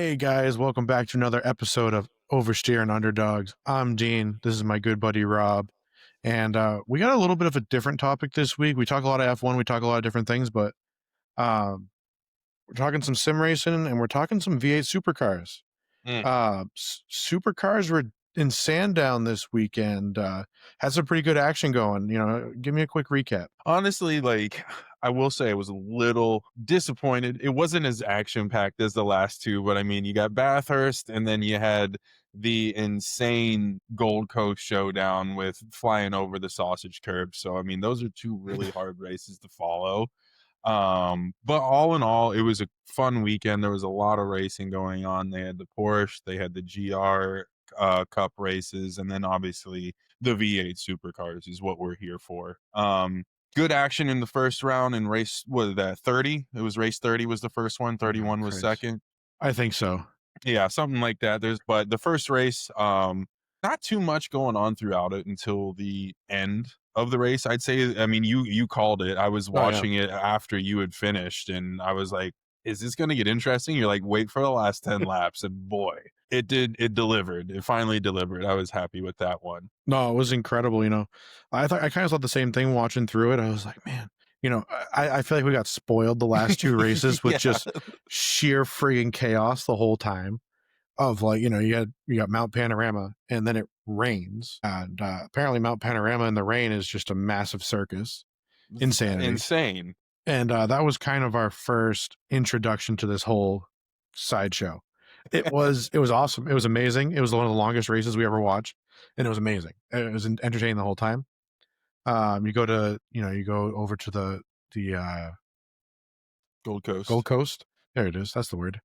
Hey guys, welcome back to another episode of Oversteer and Underdogs. I'm Deane. This is my good buddy Rob. And we got a little bit of a different topic this week. We talk a lot of F1, we talk a lot of different things, but um, we're talking some sim racing and we're talking some V8 supercars. Mm. Supercars were in Sandown this weekend. Had some pretty good action going. Give me a quick recap. Honestly, I will say I was a little disappointed. It wasn't as action-packed as the last two, but I mean, you got Bathurst, and then you had the insane Gold Coast showdown with flying over the sausage curb. So, I mean, those are two really hard races to follow. But all in all, it was a fun weekend. There was a lot of racing going on. They had the Porsche, they had the GR Cup races, and then obviously the V8 supercars is what we're here for. Good action in the first round in race, what was that, 30? It was race 30 was the first one, Oh my 31 was Christ. second. I think so. Yeah, something like that. But the first race, not too much going on throughout it until the end of the race. I'd say, I mean, you called it. I was Oh yeah. watching it after you had finished, and I was like, is this going to get interesting? You're like, wait for the last 10 laps, and boy, it did. It delivered. It finally delivered. I was happy with that one. No, it was incredible. I kind of thought the same thing watching through it. I was like, man, I feel like we got spoiled the last two races with Yeah. just sheer friggin' chaos the whole time. Of like, you got Mount Panorama, and then it rains, and apparently Mount Panorama in the rain is just a massive circus, insanity. Insane. And that was kind of our first introduction to this whole sideshow. It was awesome. It was amazing. It was one of the longest races we ever watched, and it was amazing. It was entertaining the whole time. You go over to the Gold Coast. Gold Coast. There it is. That's the word.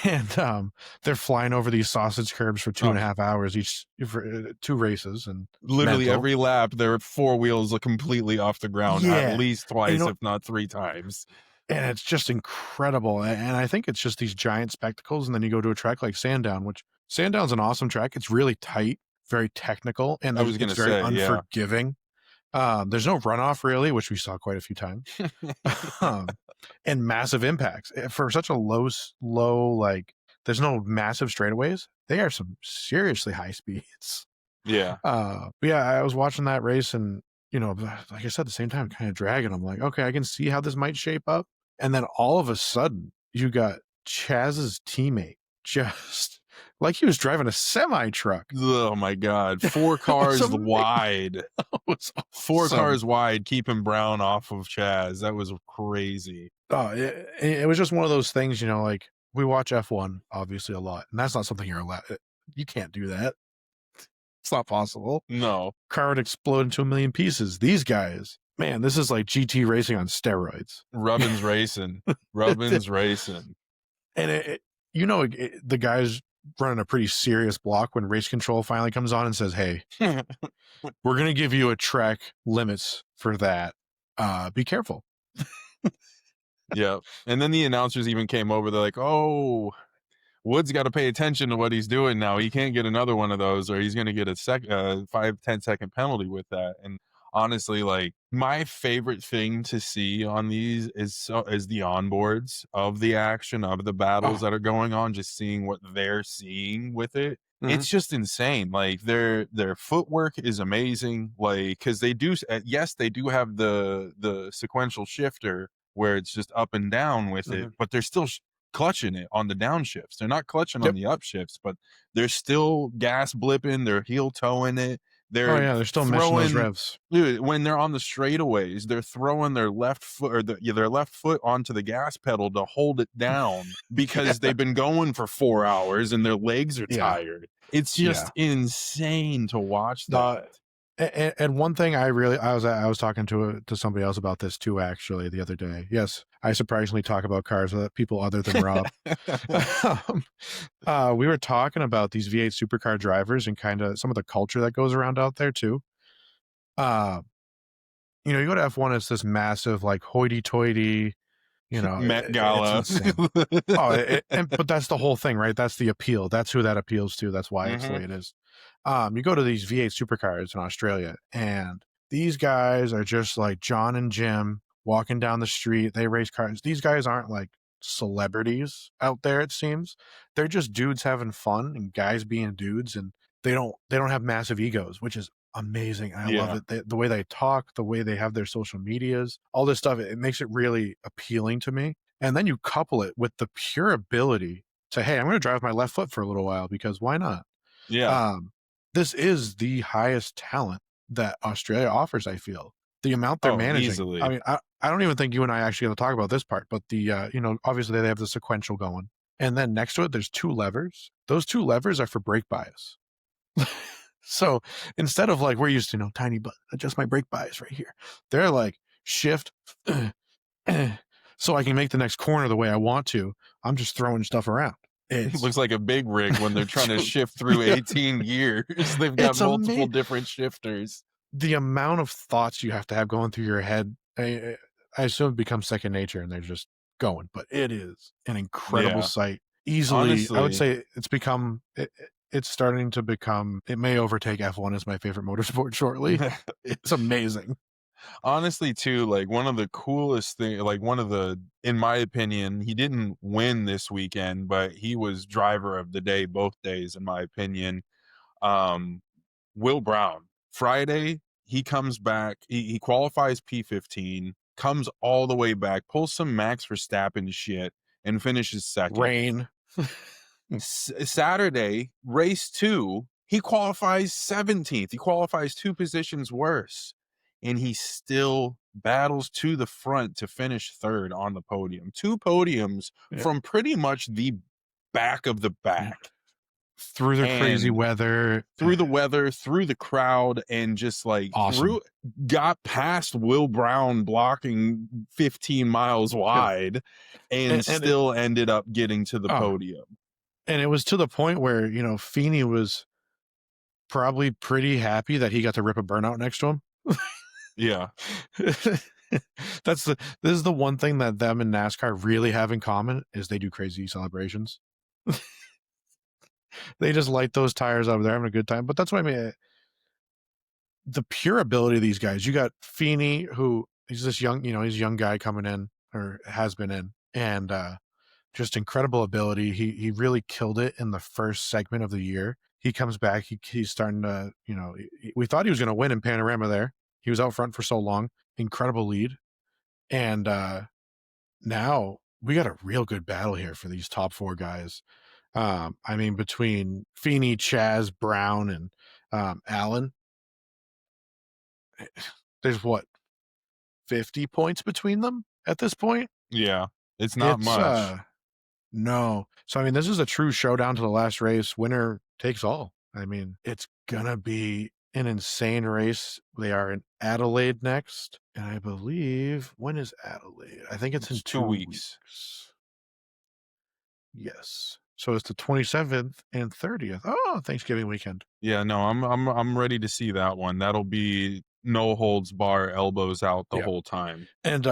And they're flying over these sausage curbs for 2.5 hours each for two races, and Literally every lap, their four wheels are completely off the ground at least twice, if not three times. And it's just incredible. And I think it's just these giant spectacles. And then you go to a track like Sandown, which Sandown's an awesome track. It's really tight, very technical, and it's very unforgiving. There's no runoff really, which we saw quite a few times. And massive impacts for such a low, like there's no massive straightaways. They are some seriously high speeds. Yeah. But yeah, I was watching that race, and like I said, at the same time, kind of dragging. I'm like, okay, I can see how this might shape up. And then all of a sudden, you got Chaz's teammate just like he was driving a semi truck. Oh my God. 4 cars wide. Awesome. 4 cars wide, keeping Brown off of Chaz. That was crazy. Oh, it was just one of those things, like we watch F1 obviously a lot, and that's not something you're allowed. You can't do that. It's not possible. No. Car would explode into a million pieces. These guys, man, this is like GT racing on steroids. Rubbin's racing. Rubbin's racing. And the guy's running a pretty serious block when race control finally comes on and says, hey, we're going to give you a track limits for that. Be careful. Yeah. And then the announcers even came over. They're like, oh, Wood's got to pay attention to what he's doing now. He can't get another one of those, or he's going to get a 5-10 second penalty with that. And honestly, like, my favorite thing to see on these is the onboards of the action of the battles that are going on, just seeing what they're seeing with it. Mm-hmm. It's just insane. Like their footwork is amazing. Like, cause they do, yes, they do have the sequential shifter where it's just up and down with it, but they're still clutching it on the downshifts. They're not clutching on the upshifts, but they're still gas blipping, they're heel toeing it. They're still missing those revs. Dude, when they're on the straightaways, they're throwing their left foot or their left foot onto the gas pedal to hold it down because they've been going for 4 hours and their legs are tired. It's just insane to watch that. And one thing I was talking to somebody else about this too, actually, the other day. Yes, I surprisingly talk about cars with people other than Rob. We were talking about these V8 supercar drivers and kind of some of the culture that goes around out there too. You go to F1, it's this massive like hoity-toity, Met Gala. But that's the whole thing, right? That's the appeal. That's who that appeals to. That's why it's the way it is. You go to these V8 supercars in Australia, and these guys are just like John and Jim walking down the street. They race cars. These guys aren't like celebrities out there, it seems. They're just dudes having fun and guys being dudes, and they don't have massive egos, which is amazing. I love Yeah. it. The way they talk, the way they have their social medias, all this stuff, it makes it really appealing to me. And then you couple it with the pure ability to, hey, I'm going to drive my left foot for a little while because why not? Yeah. Um, this is the highest talent that Australia offers, I feel. The amount they're Oh, managing. I easily. mean, I don't even think you and I actually going to talk about this part, but the, obviously they have the sequential going. And then next to it, there's 2 levers. Those 2 levers are for brake bias. So instead of like we're used to, tiny button, adjust my brake bias right here. They're like shift, so I can make the next corner the way I want to. I'm just throwing stuff around. It It's looks like a big rig when they're trying to shift through yeah, 18 gears. They've got it's multiple amazing. different shifters. The amount of thoughts you have to have going through your head, I assume it becomes second nature and they're just going, but it is an incredible Yeah. sight. Easily, I would Honestly, say it's starting to become, it may overtake F1 as my favorite motorsport shortly. It's amazing. honestly too, like one of the coolest thing, like one of the, in my opinion, he didn't win this weekend, but he was driver of the day both days, in my opinion. Um, Will Brown, Friday, he comes back, he qualifies P15, comes all the way back, pulls some Max Verstappen shit, and finishes second. Rain. Saturday, race 2, he qualifies 17th. He qualifies 2 positions worse, and he still battles to the front to finish 3rd on the podium. 2 podiums Yeah. from pretty much the back of the back. Through the crazy weather. Through the weather, through the crowd, and just like Awesome. got past Will Brown blocking 15 miles wide, and still ended up getting to the podium. And it was to the point where, Feeney was probably pretty happy that he got to rip a burnout next to him. Yeah. This is the one thing that them and NASCAR really have in common is they do crazy celebrations. They just light those tires up. They're having a good time. But that's what I mean. The pure ability of these guys. You got Feeney, who he's this young, he's a young guy coming in or has been in, and just incredible ability. He really killed it in the first segment of the year. He comes back. He's starting to, we thought he was going to win in Panorama there. He was out front for so long. Incredible lead. And now we got a real good battle here for these top 4 guys. I mean, between Feeney, Chaz, Brown, and Allen, there's 50 points between them at this point? Yeah. It's not much. No. So, I mean, this is a true showdown to the last race. Winner takes all. I mean, it's going to be an insane race. They are in Adelaide next. And I believe, when is Adelaide? I think it's in 2 weeks. Yes. So it's the 27th and 30th. Oh, Thanksgiving weekend. Yeah, no, I'm ready to see that one. That'll be no holds bar, elbows out the whole time. And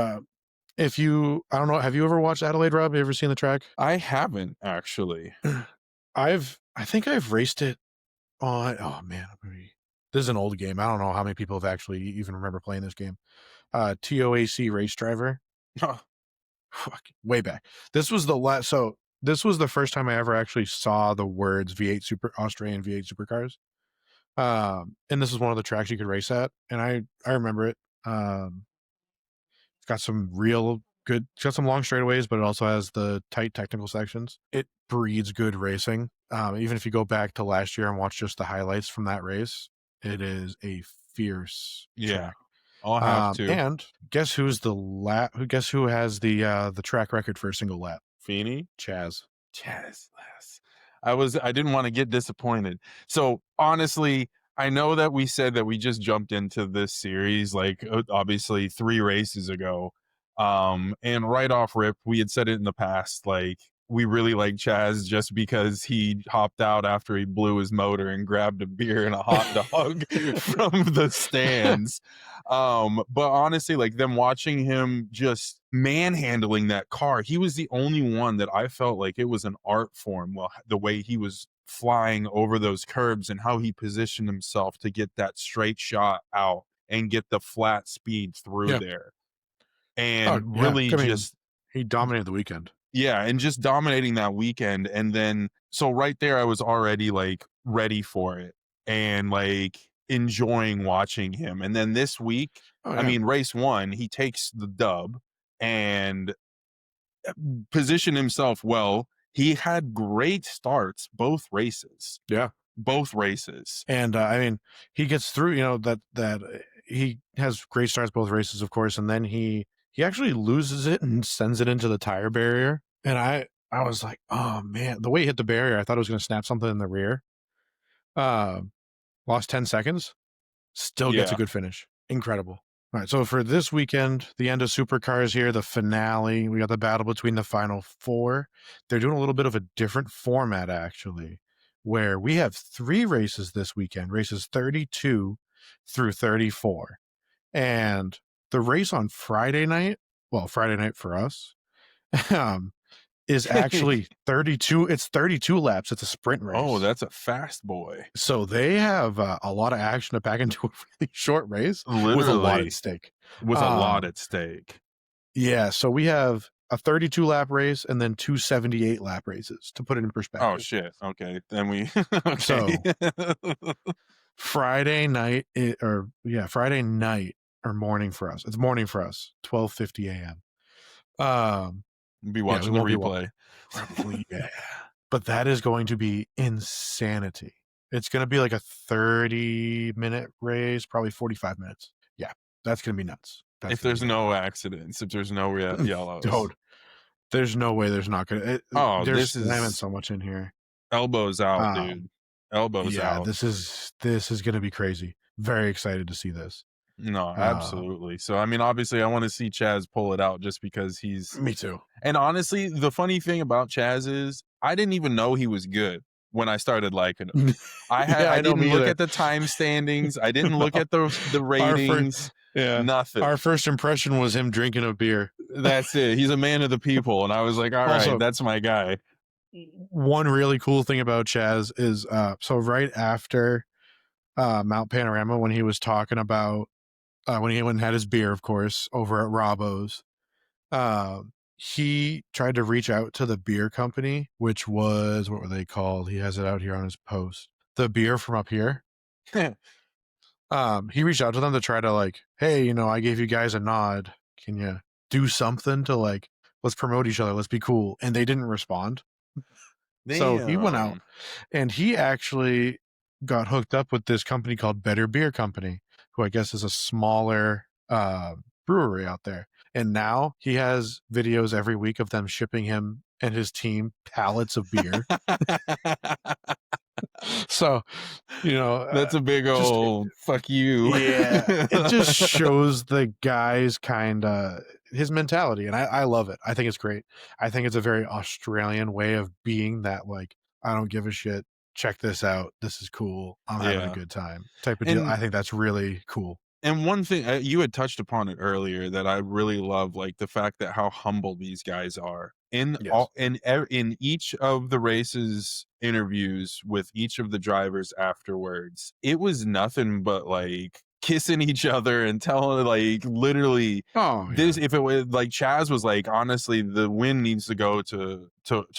if you, I don't know, have you ever watched Adelaide, Rob? Have you ever seen the track? I haven't actually. I think I've raced it on, oh man, this is an old game. I don't know how many people have actually even remember playing this game. TOAC Race Driver. Fuck, way back. This was the first time I ever actually saw the words Australian V8 supercars. And this is one of the tracks you could race at, and I remember it. It's got some it's got some long straightaways, but it also has the tight technical sections. It breeds good racing. Even if you go back to last year and watch just the highlights from that race, it is a fierce track. I'll have to. And guess who has the track record for a single lap? Feeney? Chaz. I didn't want to get disappointed. So honestly, I know that we said that we just jumped into this series, like obviously 3 races ago. And right off rip, we had said it in the past, like we really like Chaz just because he hopped out after he blew his motor and grabbed a beer and a hot dog from the stands. But honestly, like them watching him just manhandling that car, he was the only one that I felt like it was an art form. Well, the way he was flying over those curbs and how he positioned himself to get that straight shot out and get the flat speed through there. And really he dominated the weekend. Yeah, and just dominating that weekend, and then so right there, I was already, like, ready for it and, like, enjoying watching him, and then this week, Oh I yeah, mean, race 1, he takes the dub and positioned himself well. He had great starts both races. yeah. Both races. And I mean, he gets through. He has great starts both races, of course, and then he actually loses it and sends it into the tire barrier. And I was like, oh man, the way he hit the barrier, I thought it was going to snap something in the rear. Uh, Lost 10 seconds. Still gets a Yeah. good finish. Incredible. All right, so for this weekend, the end of Supercars here, the finale, we got the battle between the final four. They're doing a little bit of a different format, actually, where we have 3 races this weekend, races 32 through 34. And the race on Friday night, well, Friday night for us, um, is actually 32. It's 32 laps. It's a sprint race. Oh, that's a fast boy. So they have a lot of action to pack into a really short race with a lot Literally, at stake. with a lot at stake. Yeah, so we have a 32 lap race and then 2 78 lap races to put it in perspective. Oh shit. Okay. Then we okay. So Friday night Friday night or morning for us. It's morning for us, 12:50 a.m. Be watching the replay. Yeah. But that is going to be insanity. It's going to be like a 30-minute race, probably 45 minutes. Yeah, that's going to be nuts. If there's no accidents, if there's no yellows. Dude, there's no way there's not going to. They're slamming so much in here. Elbows out, dude. Elbows out. This is going to be crazy. Very excited to see this. No, absolutely. So, I mean, obviously, I want to see Chaz pull it out just because he's... Me too. And honestly, the funny thing about Chaz is I didn't even know he was good when I started liking him. I didn't look at the time standings. I didn't look at the ratings. Nothing. Our first impression was him drinking a beer. That's it. He's a man of the people. And I was like, all right, that's my guy. One really cool thing about Chaz is so right after Mount Panorama, when he was talking about when he went and had his beer, of course, over at Robbo's, he tried to reach out to the beer company, which was, what were they called? He has it out here on his post. The beer from up here. He reached out to them to try to like, hey, I gave you guys a nod. Can you do something to like, let's promote each other. Let's be cool. And they didn't respond. Damn. So he went out and he actually got hooked up with this company called Better Beer Company, who I guess is a smaller brewery out there. And now he has videos every week of them shipping him and his team pallets of beer. So, that's a big old fuck you. Yeah. It just shows the guy's his mentality. And I love it. I think it's great. I think it's a very Australian way of being that, like, I don't give a shit. Check this out. This is cool. I'm having a good time type of deal. I think that's really cool. And one thing you had touched upon it earlier that I really love, like the fact that how humble these guys are in each of the races interviews with each of the drivers afterwards. It was nothing but like kissing each other and telling like literally this. If it was like Chaz was like, honestly, the win needs to go to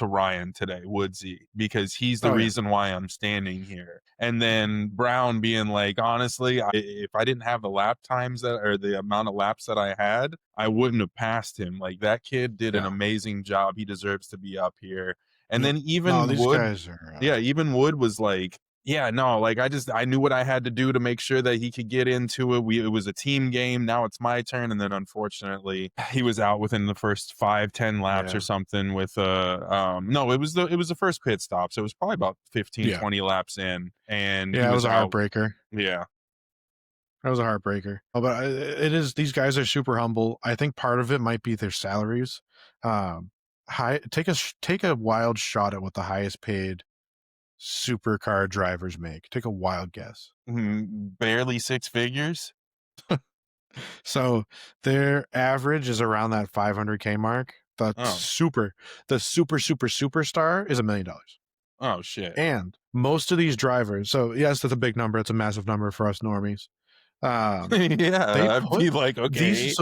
Ryan today, Woodsy, because he's the reason why I'm standing here. And then Brown being like, honestly, if I didn't have the lap times or the amount of laps that I had, I wouldn't have passed him. Like that kid did an amazing job. He deserves to be up here. And then even Wood, even Wood was like, I knew what I had to do to make sure that he could get into it. It was a team game. Now it's my turn. And then unfortunately he was out within the first 5-10 laps or something with it was the first pit stop. So it was probably about 15-20 laps in, and it was a heartbreaker. Yeah. That was a heartbreaker. Oh, but it is, these guys are super humble. I think part of it might be their salaries. Take a wild shot at what the highest paid supercar drivers make. Take a wild guess. Barely 6 figures. So their average is around that 500K mark. The superstar is $1 million. Oh shit. And most of these drivers, so yes, that's a big number. It's a massive number for us normies. I'd be like, okay.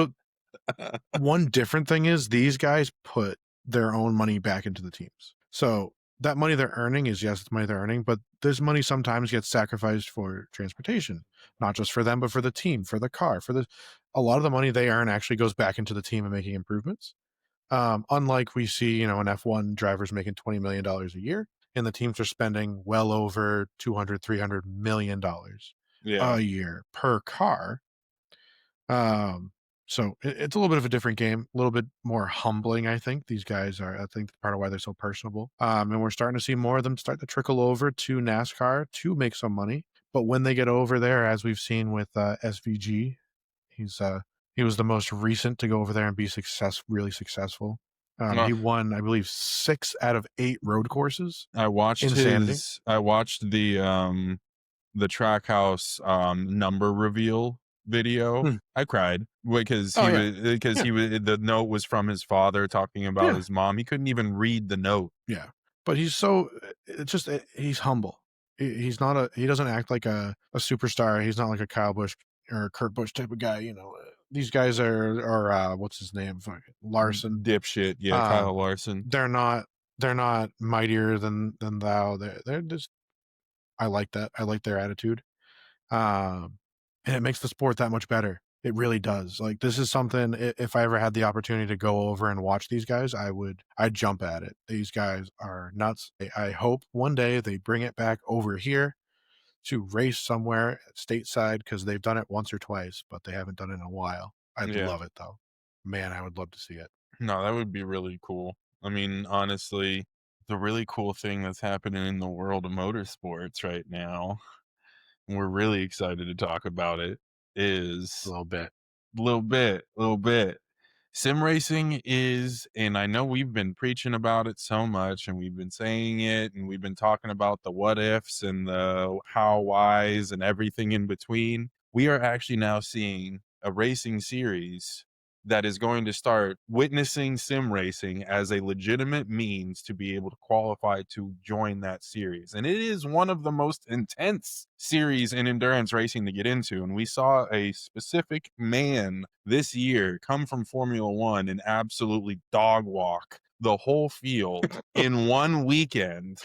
One different thing is these guys put their own money back into the teams. So that money they're earning is, yes, it's money they're earning, but this money sometimes gets sacrificed for transportation, not just for them, but for the team, for the car, a lot of the money they earn actually goes back into the team and making improvements. Unlike we see, an F1 drivers making $20 million a year, and the teams are spending well over $200-300 million a year per car. So it's a little bit of a different game, a little bit more humbling. I think these guys are, I think part of why they're so personable. And we're starting to see more of them start to trickle over to NASCAR to make some money. But when they get over there, as we've seen with SVG, he was the most recent to go over there and be really successful. He won, I believe, 6 out of 8 road courses. I watched the Trackhouse number reveal video. I cried because the note was from his father talking about his mom. He couldn't even read the note. Yeah, but he's humble. He doesn't act like a superstar. He's not like a Kyle Busch or Kurt Busch type of guy. These guys are what's his name? Larson. Dipshit. Yeah, Kyle Larson. They're not mightier than thou. They're just, I like that. I like their attitude. And it makes the sport that much better. It really does. Like, this is something, if I ever had the opportunity to go over and watch these guys, I'd jump at it. These guys are nuts. I hope one day they bring it back over here to race somewhere stateside, because they've done it once or twice, but they haven't done it in a while. I'd love it, though. Man, I would love to see it. No, that would be really cool. I mean, honestly, the really cool thing that's happening in the world of motorsports right now, we're really excited to talk about it, is a little bit. Sim racing is, and I know we've been preaching about it so much, and we've been saying it, and we've been talking about the what ifs and the how, whys, and everything in between. We are actually now seeing a racing series that is going to start witnessing sim racing as a legitimate means to be able to qualify to join that series. And it is one of the most intense series in endurance racing to get into. And we saw a specific man this year come from Formula One and absolutely dog walk the whole field in one weekend.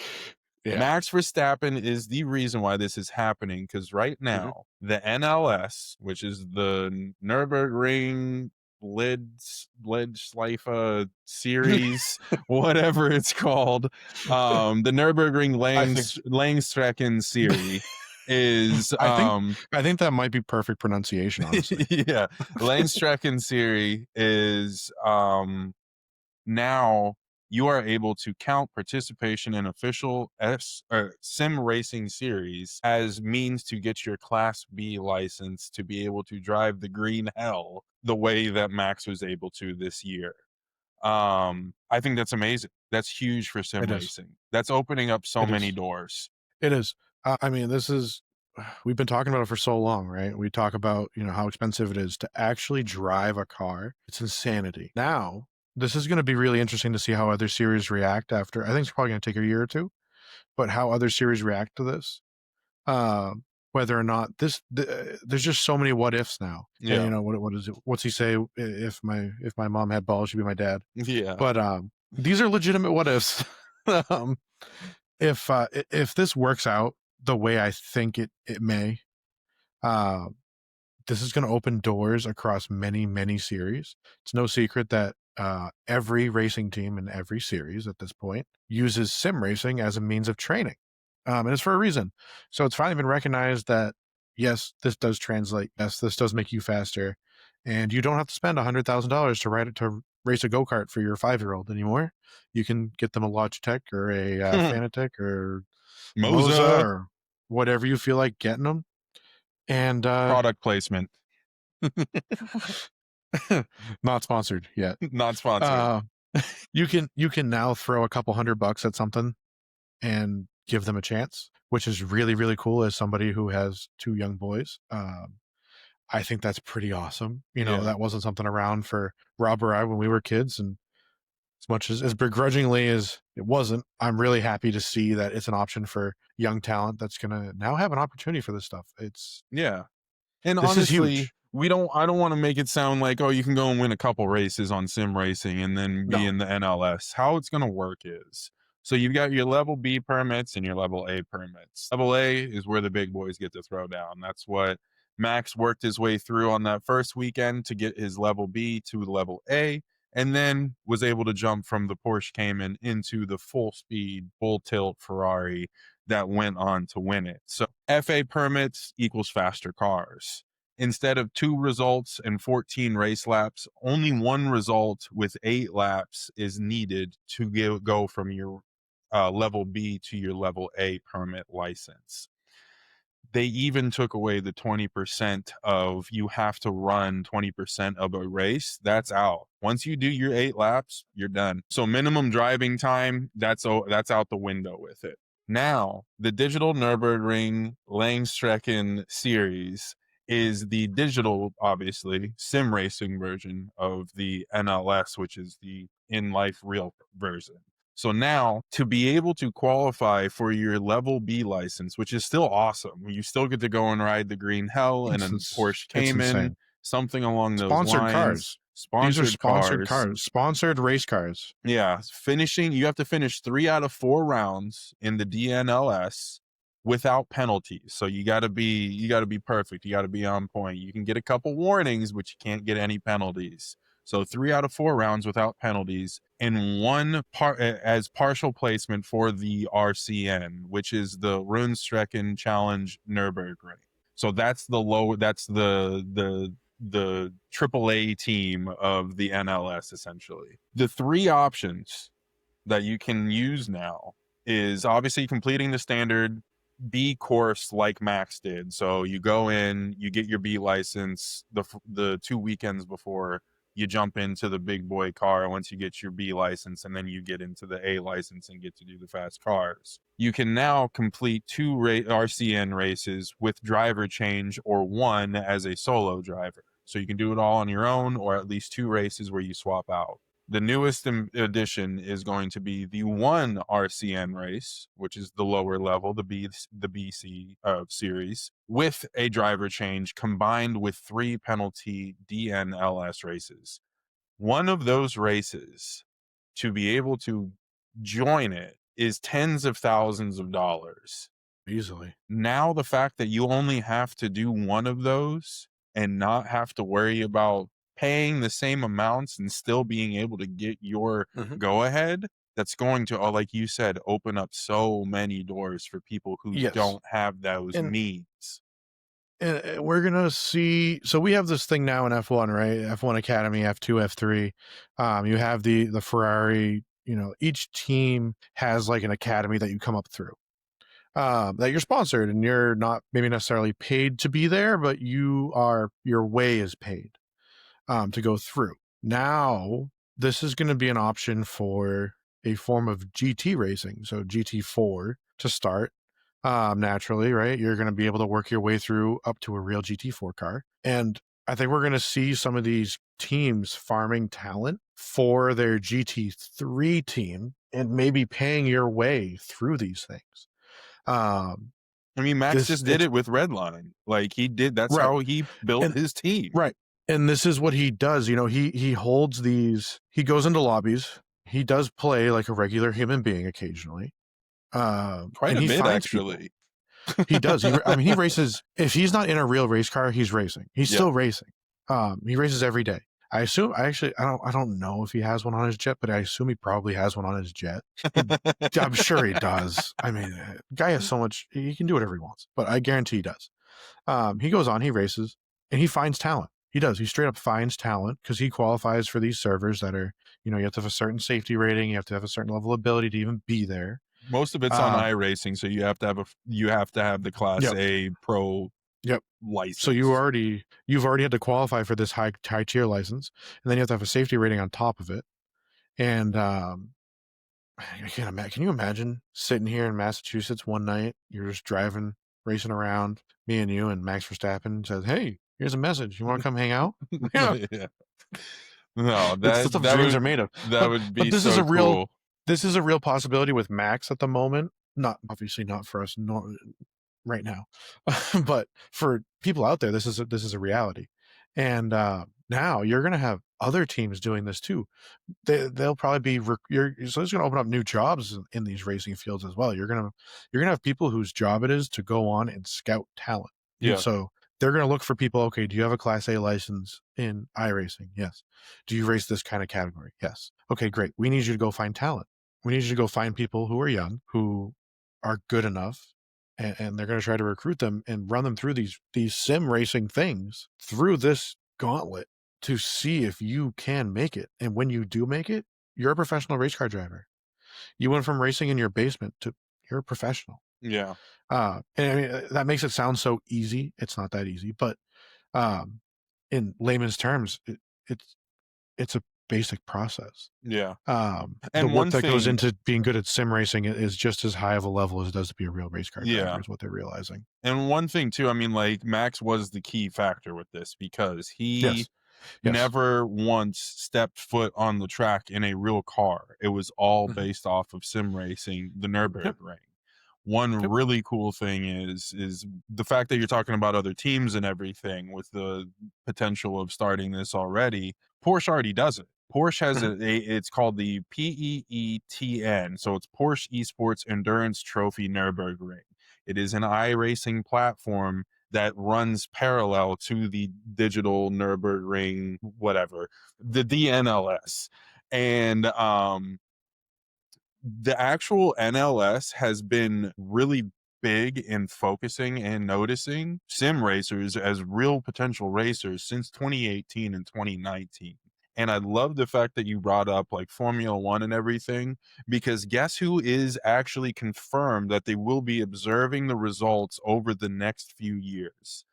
Yeah. Max Verstappen is the reason why this is happening, because right now, the NLS, which is the Nürburgring Schleife series, whatever it's called, the Nürburgring Langstrecken series is I think that might be perfect pronunciation, honestly. Yeah, Langstrecken series is now you are able to count participation in official sim racing series as means to get your Class B license to be able to drive the green hell the way that Max was able to this year. I think that's amazing. That's huge for sim racing. That's opening up so many doors. It is. I mean, we've been talking about it for so long, right? We talk about, how expensive it is to actually drive a car. It's insanity. Now, this is going to be really interesting to see how other series react after. I think it's probably going to take a year or two, but how other series react to this, whether or not there's just so many what ifs now. Yeah. And, what is it? What's he say? If my mom had balls, she'd be my dad. Yeah. But these are legitimate what ifs. If this works out the way I think it may, this is going to open doors across many, many series. It's no secret that every racing team in every series at this point uses sim racing as a means of training. And it's for a reason. So it's finally been recognized that, yes, this does translate. Yes, this does make you faster. And you don't have to spend $100,000 to race a go-kart for your 5-year-old anymore. You can get them a Logitech or a Fanatec or Moza or whatever you feel like getting them. And product placement. Not sponsored yet. Not sponsored. You can now throw a couple $100 at something and give them a chance, which is really, really cool as somebody who has 2 young boys. I think that's pretty awesome. That wasn't something around for Rob or I when we were kids. And as much as begrudgingly as it wasn't, I'm really happy to see that it's an option for young talent that's going to now have an opportunity for this stuff. And honestly, I don't want to make it sound like, oh, you can go and win a couple races on sim racing and then be No. in the NLS. How it's going to work is, so you've got your level B permits and your level A permits. Level A is where the big boys get to throw down. That's what Max worked his way through on that first weekend to get his level B to level A, and then was able to jump from the Porsche Cayman into the full speed, full tilt Ferrari that went on to win it. So FA permits equals faster cars. Instead of 2 results and 14 race laps, only 1 result with 8 laps is needed to go from your level B to your level A permit license. They even took away the 20% of you have to run 20% of a race. That's out. Once you do your 8 laps, you're done. So minimum driving time, that's out the window with it. Now, the digital Nürburgring Langstrecken series is the digital, obviously, sim racing version of the NLS, which is the in life real version. So now, to be able to qualify for your level B license, which is still awesome, you still get to go and ride the Green Hell and a Porsche It's Cayman, insane. something along those Sponsored lines. cars. These are Sponsored sponsored cars. cars, sponsored race cars. Yeah, you have to finish 3 out of 4 rounds in the DNLS without penalties. So you got to be perfect. You got to be on point. You can get a couple warnings, but you can't get any penalties. So 3 out of 4 rounds without penalties, and one part as partial placement for the RCN, which is the Rundstrecken Challenge Nürburgring. So that's the AAA team of the NLS, essentially. The 3 options that you can use now is obviously completing the standard B course like Max did. So you go in, you get your B license the 2 weekends before you jump into the big boy car once you get your B license, and then you get into the A license and get to do the fast cars. You can now complete 2 RCN races with driver change, or 1 as a solo driver. So you can do it all on your own, or at least 2 races where you swap out. The newest addition is going to be the 1 RCN race, which is the lower level, the BC series, with a driver change combined with 3 penalty DNLS races. One of those races, to be able to join it, is tens of thousands of dollars. Easily. Now the fact that you only have to do 1 of those and not have to worry about paying the same amounts and still being able to get your go ahead, that's going to, like you said, open up so many doors for people who don't have those needs. And we're gonna see. So we have this thing now in F1, right? F1 Academy, F2, F3. You have the Ferrari. You know, each team has like an academy that you come up through. That you're sponsored, and you're not maybe necessarily paid to be there, but your way is paid to go through. Now, this is going to be an option for a form of GT racing, so GT4 to start. Naturally, right? You're going to be able to work your way through up to a real GT4 car, and I think we're going to see some of these teams farming talent for their GT3 team and maybe paying your way through these things. I mean, Max just did it with Redline. Like he did. That's right. How he built his team. Right. And this is what he does. You know, he holds these, he goes into lobbies. He does play like a regular human being occasionally. Quite a bit, actually. He does. He races. If he's not in a real race car, he's racing. He's still racing. He races every day. I assume, I don't know if he has one on his jet, but I assume he probably has one on his jet. I'm sure he does. I mean, guy has so much, he can do whatever he wants, but I guarantee he does. He goes on, he races, and he finds talent. He does. He straight up finds talent because he qualifies for these servers that are, you know, you have to have a certain safety rating. You have to have a certain level of ability to even be there. Most of it's on iRacing, so you have to have the Class A Pro license. So you've already had to qualify for this high tier license, and then you have to have a safety rating on top of it. And I can't imagine. Can you imagine sitting here in Massachusetts one night? You're just driving, racing around, me and you, and Max Verstappen says, "Hey, here's a message. You want to come hang out?" Yeah. No, that's what dreams are made of. That would be. But this so is a real. Cool. This is a real possibility with Max at the moment. Not obviously not for us right now, but for people out there, this is a reality. And now you're going to have other teams doing this too. They'll probably be so it's going to open up new jobs in these racing fields as well. You're gonna have people whose job it is to go on and scout talent. Yeah. So they're going to look for people. Okay, do you have a Class A license in iRacing? Yes. Do you race this kind of category? Yes. Okay, great. We need you to go find talent. We need you to go find people who are young, who are good enough, and they're going to try to recruit them and run them through these sim racing things through this gauntlet to see if you can make it. And when you do make it, you're a professional race car driver. You went from racing in your basement to you're a professional. Yeah. And I mean, that makes it sound so easy. It's not that easy, but in layman's terms, it's a basic process. Yeah. The And work one that goes thing, into being good at sim racing is just as high of a level as it does to be a real race car driver, yeah. is what they're realizing. And one thing too, I mean, like Max was the key factor with this because he Yes. never once stepped foot on the track in a real car. It was all Mhm. based off of sim racing, the Yep. Nürburgring. One Yep. really cool thing is the fact that you're talking about other teams and everything with the potential of starting this already. Porsche already does it. Porsche has Mhm. it's called the PEETN, so it's Porsche Esports Endurance Trophy Nürburgring. It is an iRacing platform that runs parallel to the digital Nürburgring, whatever, the DNLS. And the actual NLS has been really big in focusing and noticing sim racers as real potential racers since 2018 and 2019. And I love the fact that you brought up like Formula One and everything, because guess who is actually confirmed that they will be observing the results over the next few years?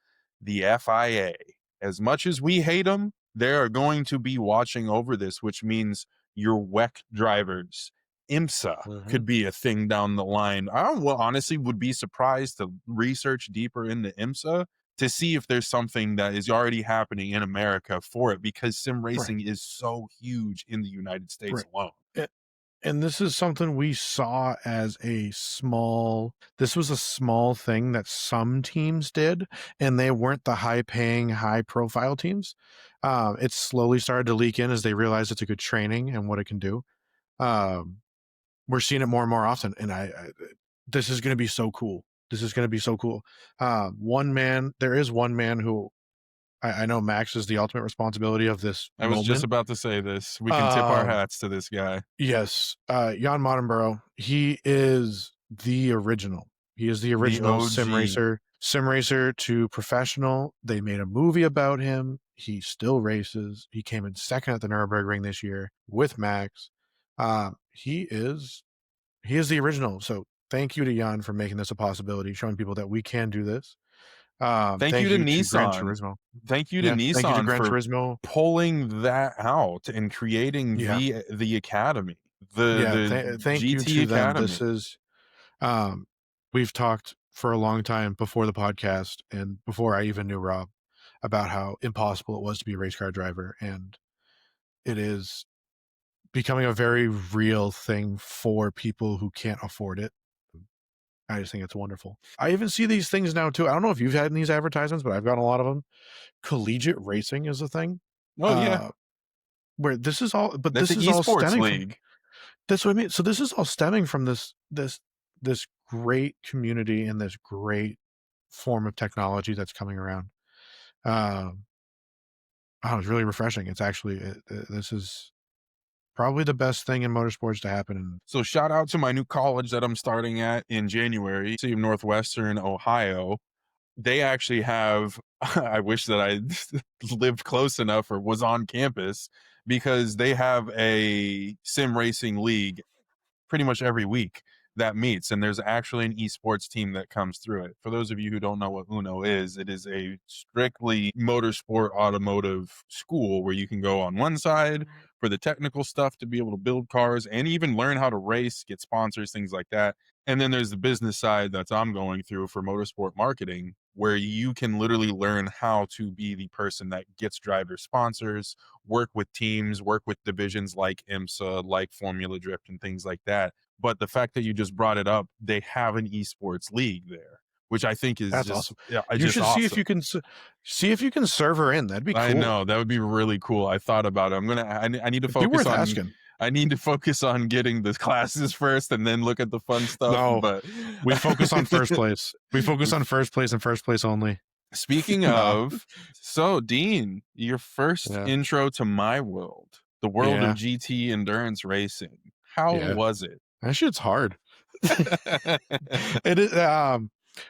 The FIA. As much as we hate them, they are going to be watching over this, which means your WEC drivers, IMSA Mhm. could be a thing down the line. I honestly would be surprised to research deeper into IMSA to see if there's something that is already happening in America for it, because sim Right. racing is so huge in the United States Right. alone. A- And this is something we saw as this was a small thing that some teams did, and they weren't the high paying, high profile teams. It slowly started to leak in as they realized it's a good training and what it can do. Um, we're seeing it more and more often, and this is going to be so cool. This is going to be so cool. There is one man who I know Max is the ultimate responsibility of this I was just moment. about to say this. We can tip our Um, hats to this guy. Yes, Jan Moddenborough, he is the original. He is the The original OG. sim racer to professional. They made a movie about him. He still races. He came in second at the Nürburgring this year with Max. He is the original. So thank you to Jan for making this a possibility, showing people that we can do this. Thank you Thank to you to Gran Nissan. Turismo. Thank you to Yeah, thank you to Nissan Gran for Turismo. pulling that out and creating Yeah, the academy, the thank you GT to them. Academy. Um, we've talked for a long time before the podcast and before I even knew Rob about how impossible it was to be a race car driver. And it is becoming a very real thing for people who can't afford it. I just think it's wonderful. I even see these things now too. I don't know if you've had these advertisements, but I've gotten a lot of them. Collegiate racing is a thing. Oh yeah, Uh, where that's the this is all esports stemming from, league. that's what I mean. So this is all stemming from this great community and this great form of technology that's coming around. Um, oh, it's really refreshing. It's actually this is probably the best thing in motorsports to happen. And So shout out to my new college that I'm starting at in January, City of Northwestern, Ohio. They actually have I wish that I lived close enough or was on campus, because they have a sim racing league pretty much every week that meets, and there's actually an esports team that comes through it. For those of you who don't know what Uno is, it is a strictly motorsport automotive school where you can go on one side for the technical stuff to be able to build cars and even learn how to race, get sponsors, things like that. And then there's the business side that I'm going through for motorsport marketing, where you can literally learn how to be the person that gets driver sponsors, work with teams, work with divisions like IMSA, like Formula Drift, and things like that. But the fact that you just brought it up, they have an esports league there which I think is That's just awesome. yeah, You just should see awesome. if you can serve her in. That'd be cool. I know that would be really cool. I thought about it. I need to It'd be focus worth on. asking. I need to focus on getting the classes first, and then look at the fun stuff. No, but we focus on first place. We focus on first place and first place only. Speaking of, so Deane, your first intro to my world, the world of GT endurance racing. How was it? That shit's hard. It is.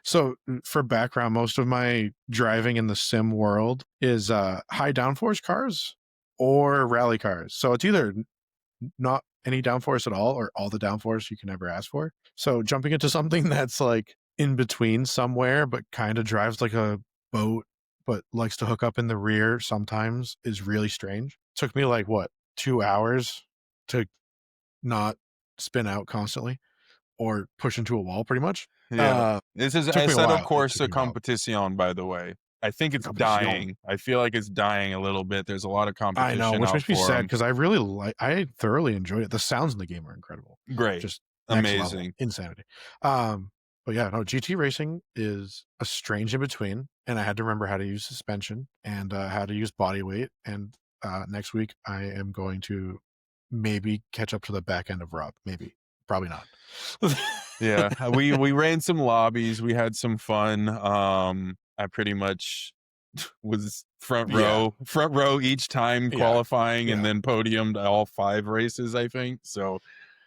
So for background, most of my driving in the sim world is high downforce cars or rally cars. So it's either not any downforce at all or all the downforce you can ever ask for. So jumping into something that's like in between somewhere, but kind of drives like a boat, but likes to hook up in the rear sometimes is really strange. Took me like 2 hours to not spin out constantly or push into a wall pretty much. This is a set of course a competition, by the way. I think it's dying. I feel like it's dying a little bit. There's a lot of competition. I know, which makes me sad because I thoroughly enjoyed it. The sounds in the game are incredible. Great. Just amazing. Insanity. But yeah, no, GT racing is a strange in between, and I had to remember how to use suspension and how to use body weight. And next week I am going to maybe catch up to the back end of Rob. Maybe. Probably not. Yeah, we ran some lobbies. We had some fun. I pretty much was front row each time qualifying, and then podiumed all 5 races, I think. So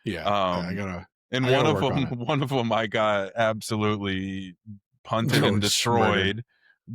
I gotta. And one of them I got absolutely punted and destroyed.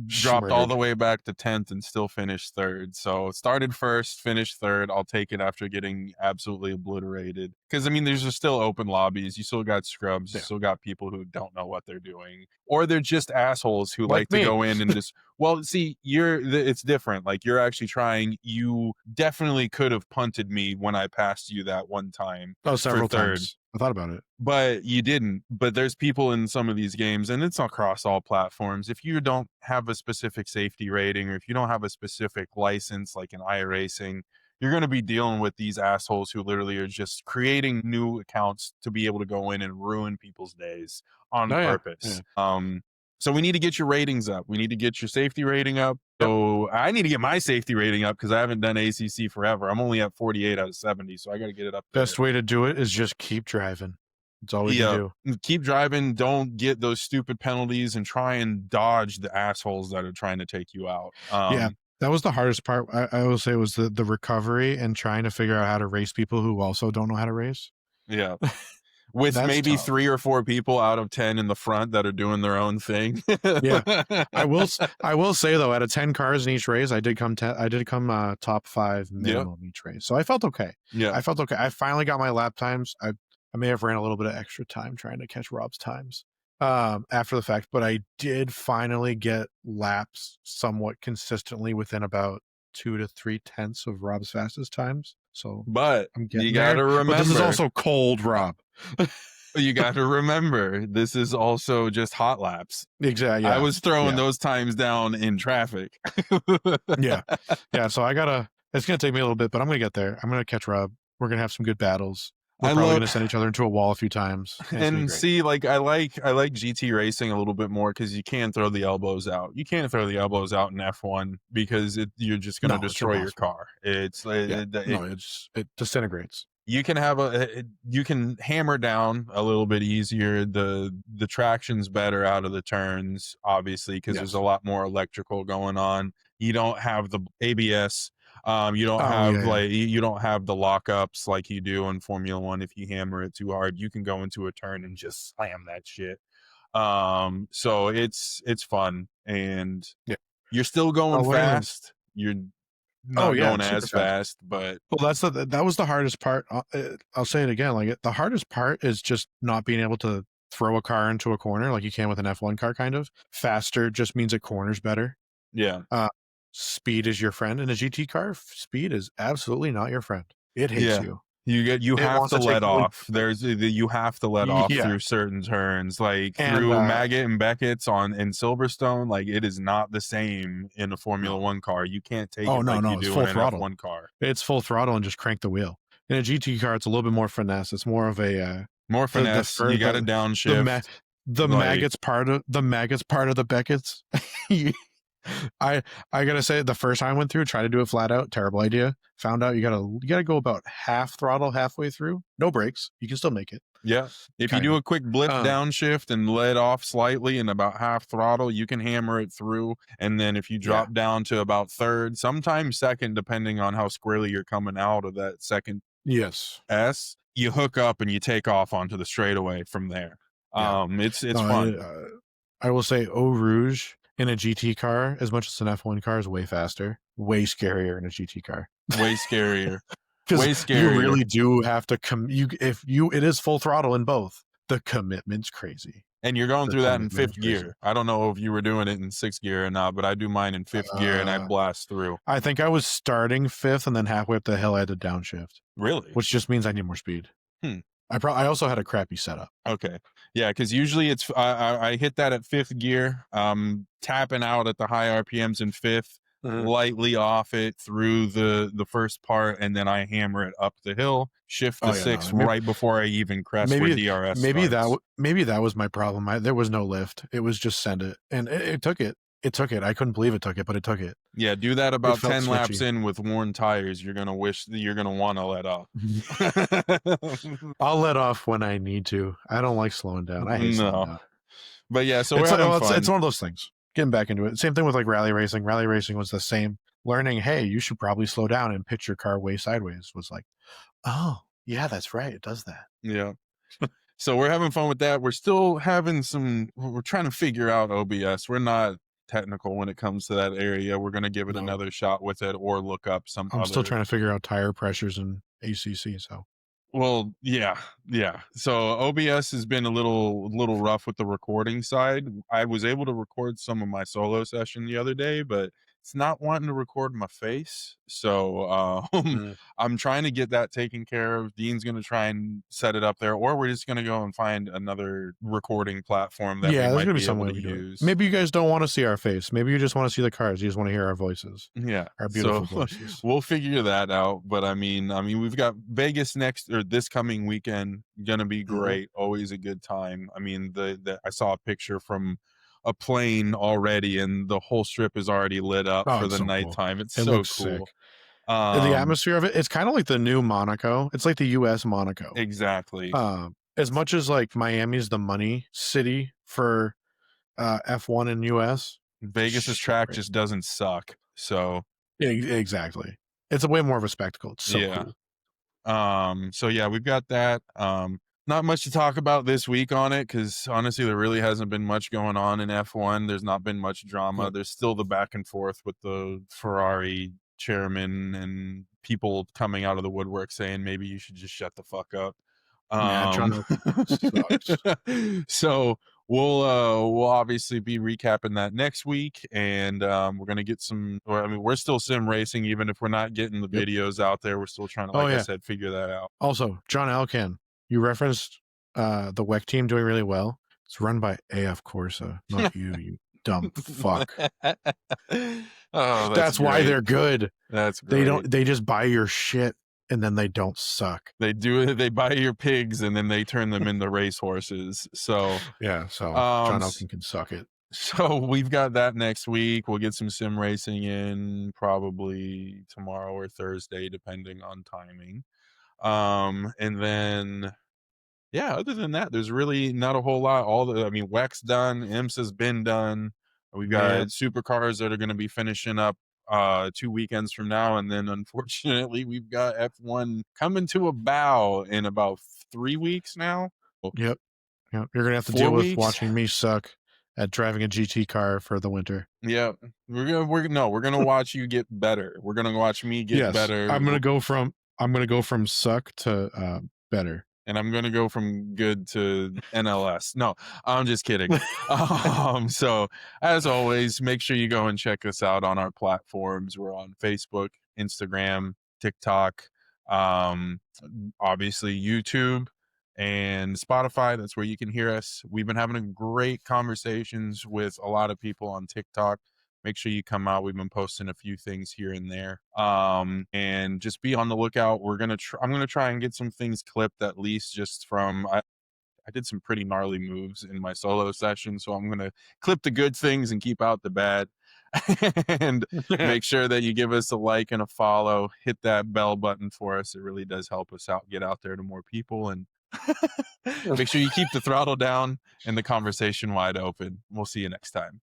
Dropped all the way back to 10th and still finished 3rd. So started first, finished 3rd. I'll take it after getting absolutely obliterated. Because I mean, there's just still open lobbies. You still got scrubs. You still got people who don't know what they're doing, or they're just assholes who like to go in and just. Well, see, it's different. Like you're actually trying. You definitely could have punted me when I passed you that one time. Oh, several times. I thought about it, but you didn't. But there's people in some of these games, and it's across all platforms. If you don't have a specific safety rating, or if you don't have a specific license, like in iRacing, you're going to be dealing with these assholes who literally are just creating new accounts to be able to go in and ruin people's days on purpose. So we need to get your ratings up. We need to get your safety rating up. So I need to get my safety rating up because I haven't done ACC forever. I'm only at 48 out of 70, so I got to get it up there. Best way to do it is just keep driving. That's all we can do. Keep driving. Don't get those stupid penalties and try and dodge the assholes that are trying to take you out. That was the hardest part. I will say was the recovery and trying to figure out how to race people who also don't know how to race. Yeah. With maybe tough. 3 or 4 people out of 10 in the front that are doing their own thing. I will say though, out of 10 cars in each race, I did come top 5 minimum each race. So I felt okay. I felt okay. I finally got my lap times. I may have ran a little bit of extra time trying to catch Rob's times after the fact, but I did finally get laps somewhat consistently within about 2 to 3 tenths of Rob's fastest times. So, but you got to remember, but this is also cold, Rob. You got to remember, this is also just hot laps. Exactly. Yeah. I was throwing those times down in traffic. Yeah. So it's going to take me a little bit, but I'm going to get there. I'm going to catch Rob. We're going to have some good battles. We're probably going to send each other into a wall a few times. And see, like I like GT racing a little bit more because you can throw the elbows out. You can't throw the elbows out in F1 because you're just going to destroy your car. It disintegrates. You can you can hammer down a little bit easier. The traction's better out of the turns, obviously, because there's a lot more electrical going on. You don't have the ABS. You don't you don't have the lockups like you do in Formula One. If you hammer it too hard, you can go into a turn and just slam that shit. So it's fun, and you're still going fast. You're not going as fast, but that was the hardest part. I'll say it again. Like the hardest part is just not being able to throw a car into a corner like you can with an F1 car. Kind of faster just means it corners better. Yeah. Speed is your friend in a GT car. Speed is absolutely not your friend. It hates you. You have to let off. You have to let off through certain turns, like through Maggot and Beckett's in Silverstone. Like it is not the same in a Formula One car. You can't take you do in an F1 car. It's full throttle and just crank the wheel. In a GT car, it's a little bit more finesse. It's more of a more finesse. You got to downshift. the Like, maggots part of the Beckett's. I gotta say, the first time I went through, tried to do it flat out, terrible idea. Found out you gotta go about half throttle halfway through, no brakes. You can still make it. yeah, if you Kind do of. a quick blip downshift and let off slightly and about half throttle, you can hammer it through. And then if you Yeah. drop down to about third, sometimes second, depending on how squarely you're coming out of that second Yes. S, you hook up and you take off onto the straightaway from there. Yeah. It's No, fun. I will say Eau Rouge in a GT car, as much as an F1 car, is way faster, way scarier in a GT car. Way scarier. Because Way you scarier. really do have to it is full throttle in both. The commitment's crazy. And you're going The through that in commitment is fifth crazy. gear. I don't know if you were doing it in sixth gear or not, but I do mine in fifth gear and I blast through. I think I was starting fifth, and then halfway up the hill I had to downshift. Really? Which just means I need more speed. I also had a crappy setup. Okay. Yeah, because usually it's I hit that at fifth gear, tapping out at the high RPMs in fifth, lightly off it through the first part, and then I hammer it up the hill, shift to sixth right before I even crest where DRS starts. Maybe that was my problem. There was no lift. It was just send it, and it took it. It took it. I couldn't believe it took it, but it took it. Yeah, do that about 10 laps in with worn tires. You're gonna wish that you're gonna want to let off. I'll let off when I need to. I don't like slowing down. I hate slowing down. But yeah, so we're having fun. It's one of those things. Getting back into it. Same thing with like rally racing. Rally racing was the same. Learning, hey, you should probably slow down and pitch your car way sideways was like, oh, yeah, that's right. It does that. Yeah. So we're having fun with that. We're still having we're trying to figure out OBS. We're not technical when it comes to that area. We're going to give it another shot with it or look up some I'm still trying to figure out tire pressures and ACC. So, well, yeah. So OBS has been a little rough with the recording side. I was able to record some of my solo session the other day, but it's not wanting to record my face. So I'm trying to get that taken care of. Dean's going to try and set it up there, or we're just going to go and find another recording platform that we might there's going to be some able way to we do use. it. Maybe you guys don't want to see our face. Maybe you just want to see the cars. You just want to hear our voices. Yeah, our beautiful voices. We'll figure that out. But I mean, we've got Vegas this coming weekend. Gonna be great. Always a good time. I mean, I saw a picture from a plane already, and the whole strip is already lit up for the nighttime. Cool. It's so cool. Sick. The atmosphere of it—it's kind of like the new Monaco. It's like the U.S. Monaco. Exactly. As much as like Miami's the money city for F1 in U.S., Vegas's track just doesn't suck. So exactly, it's a way more of a spectacle. It's so cool. So yeah, we've got that. Not much to talk about this week on it because honestly, there really hasn't been much going on in F1. There's not been much drama. Yep. There's still the back and forth with the Ferrari chairman and people coming out of the woodwork saying maybe you should just shut the fuck up. John sucks. So we'll obviously be recapping that next week, and we're gonna get we're still sim racing even if we're not getting the videos out there. We're still trying to, I said, figure that out. Also, John Alcan, you referenced the WEC team doing really well. It's run by AF Corsa, not you dumb fuck. That's why they're good. That's great. They just buy your shit and then they don't suck. They buy your pigs and then they turn them into racehorses. So yeah, so John Alcan can suck it. So we've got that next week. We'll get some sim racing in probably tomorrow or Thursday, depending on timing. And then other than that, there's really not a whole lot. WEC's done, IMSA's been done. We've got supercars that are going to be finishing up 2 weekends from now, and then unfortunately we've got F1 coming to a bow in about 3 weeks now. Yep. You're gonna have to deal with watching me suck at driving a GT car for the winter. Yeah, we're gonna watch you get better. We're gonna watch me get better. I'm gonna go from suck to better. And I'm going to go from good to NLS. No, I'm just kidding. So as always, make sure you go and check us out on our platforms. We're on Facebook, Instagram, TikTok, obviously YouTube and Spotify. That's where you can hear us. We've been having great conversations with a lot of people on TikTok. Make sure you come out. We've been posting a few things here and there. And just be on the lookout. I'm gonna try and get some things clipped, at least just from I did some pretty gnarly moves in my solo session, so I'm gonna clip the good things and keep out the bad. And make sure that you give us a like and a follow, hit that bell button for us. It really does help us out, get out there to more people, and make sure you keep the throttle down and the conversation wide open. We'll see you next time.